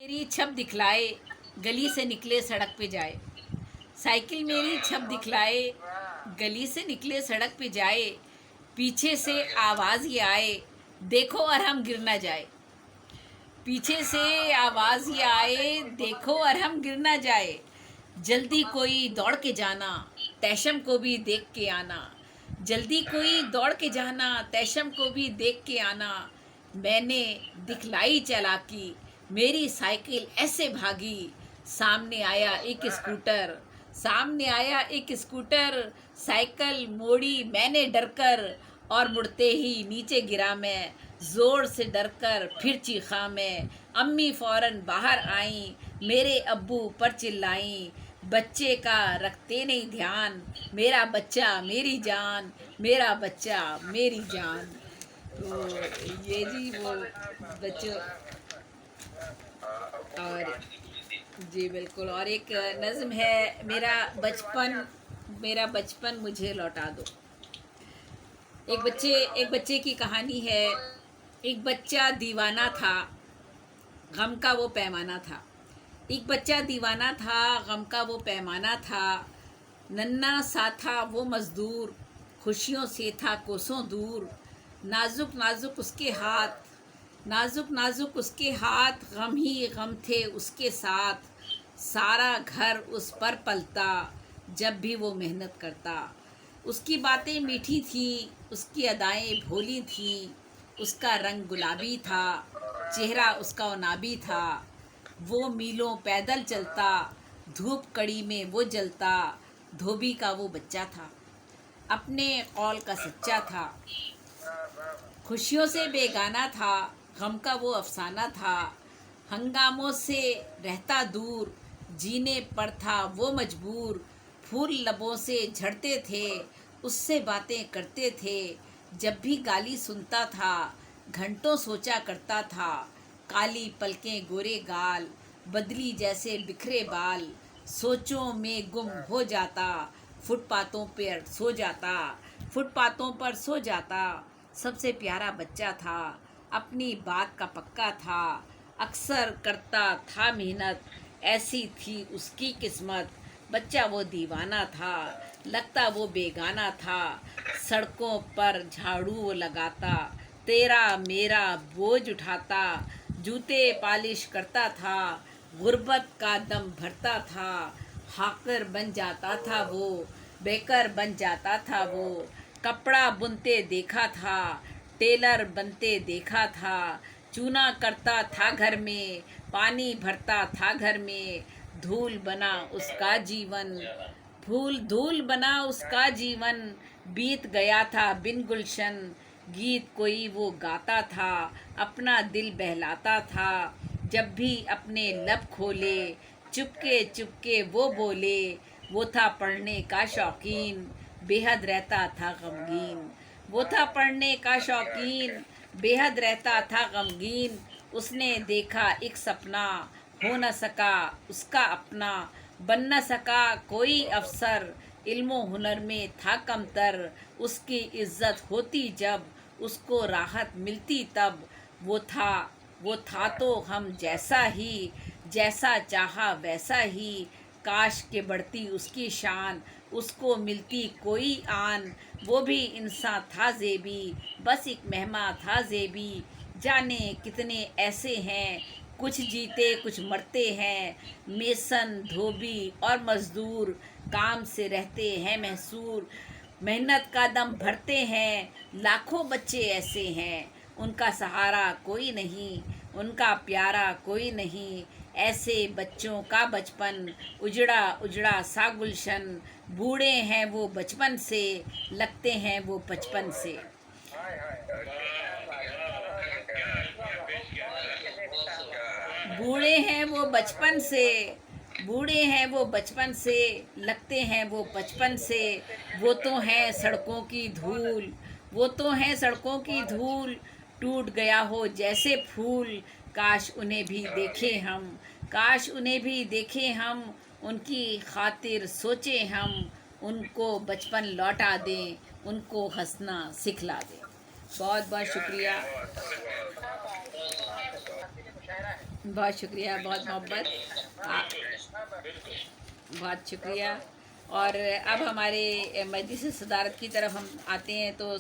मेरी छप दिखलाए, गली से निकले सड़क पे जाए। साइकिल मेरी छप दिखलाए, गली से निकले सड़क पे जाए। पीछे से आवाज़ ये आए, देखो और हम गिर ना जाए। पीछे से आवाज़ ये आए, देखो और हम गिर ना जाए। जल्दी कोई दौड़ के जाना, तैशम को भी देख के आना। जल्दी कोई दौड़ के जाना, तैशम को भी देख के आना। मैंने दिखलाई चालाकी, मेरी साइकिल ऐसे भागी। सामने आया एक स्कूटर, सामने आया एक स्कूटर। साइकिल मोड़ी मैंने डरकर, और मुड़ते ही नीचे गिरा मैं। ज़ोर से डरकर फिर चीखा मैं। अम्मी फ़ौरन बाहर आई, मेरे अब्बू पर चिल्लाई। बच्चे का रखते नहीं ध्यान, मेरा बच्चा मेरी जान, मेरा बच्चा मेरी जान। तो ये जी वो बच्चों। और जी बिल्कुल। और एक नज़्म है, मेरा बचपन मुझे लौटा दो। एक बच्चे की कहानी है। एक बच्चा दीवाना था, गम का वो पैमाना था। एक बच्चा दीवाना था, गम का वो पैमाना था। नन्ना सा था वो मज़दूर, खुशियों से था कोसों दूर। नाजुक नाजुक उसके हाथ, नाजुक नाजुक उसके हाथ, गम ही गम थे उसके साथ। सारा घर उस पर पलता, जब भी वो मेहनत करता। उसकी बातें मीठी थीं, उसकी अदाएं भोली थीं। उसका रंग गुलाबी था, चेहरा उसका नाबी था। वो मीलों पैदल चलता, धूप कड़ी में वो जलता। धोबी का वो बच्चा था, अपने कौल का सच्चा था। खुशियों से बेगाना था, गम का वो अफसाना था। हंगामों से रहता दूर, जीने पर था वो मजबूर। फूल लबों से झड़ते थे, उससे बातें करते थे। जब भी गाली सुनता था, घंटों सोचा करता था। काली पलकें गोरे गाल, बदली जैसे बिखरे बाल। सोचों में गुम हो जाता, फुटपाथों पर सो जाता, फुटपाथों पर सो जाता। सबसे प्यारा बच्चा था, अपनी बात का पक्का था। अक्सर करता था मेहनत, ऐसी थी उसकी किस्मत। बच्चा वो दीवाना था, लगता वो बेगाना था। सड़कों पर झाड़ू वो लगाता, तेरा मेरा बोझ उठाता। जूते पालिश करता था, गुर्बत का दम भरता था। हाकर बन जाता था वो, बेकर बन जाता था वो। कपड़ा बुनते देखा था, टेलर बनते देखा था। चूना करता था घर में, पानी भरता था घर में। धूल बना उसका जीवन, फूल धूल बना उसका जीवन। बीत गया था बिन गुलशन, गीत कोई वो गाता था। अपना दिल बहलाता था, जब भी अपने लब खोले। चुपके चुपके वो बोले, वो था पढ़ने का शौकीन, बेहद रहता था गमगीन। वो था पढ़ने का शौकीन, बेहद रहता था गमगीन। उसने देखा एक सपना, हो न सका उसका अपना। बन न सका कोई अफसर, इल्मो हुनर में था कमतर। उसकी इज्जत होती जब, उसको राहत मिलती तब। वो था तो हम जैसा ही, जैसा चाहा वैसा ही। काश के बढ़ती उसकी शान, उसको मिलती कोई आन। वो भी इंसान था ज़ेबी, बस एक मेहमा था ज़ेबी। जाने कितने ऐसे हैं, कुछ जीते कुछ मरते हैं। मेसन धोबी और मज़दूर, काम से रहते हैं महसूर। मेहनत का दम भरते हैं, लाखों बच्चे ऐसे हैं। उनका सहारा कोई नहीं, उनका प्यारा कोई नहीं। ऐसे बच्चों का बचपन, उजड़ा उजड़ा सा गुलशन। बूढ़े हैं वो बचपन से, लगते हैं वो बचपन से। बूढ़े हैं वो बचपन से, बूढ़े हैं वो बचपन से, लगते हैं वो बचपन से। वो तो हैं सड़कों की धूल, वो तो हैं सड़कों की धूल। टूट गया हो जैसे फूल, काश उन्हें भी देखें हम, काश उन्हें भी देखें हम। उनकी खातिर सोचें हम, उनको बचपन लौटा दें, उनको हंसना सिखला दें। बहुत बहुत शुक्रिया। बहुत शुक्रिया, बहुत मोहब्बत। बहुत शुक्रिया। और अब हमारे मजलिस सदारत की तरफ हम आते हैं तो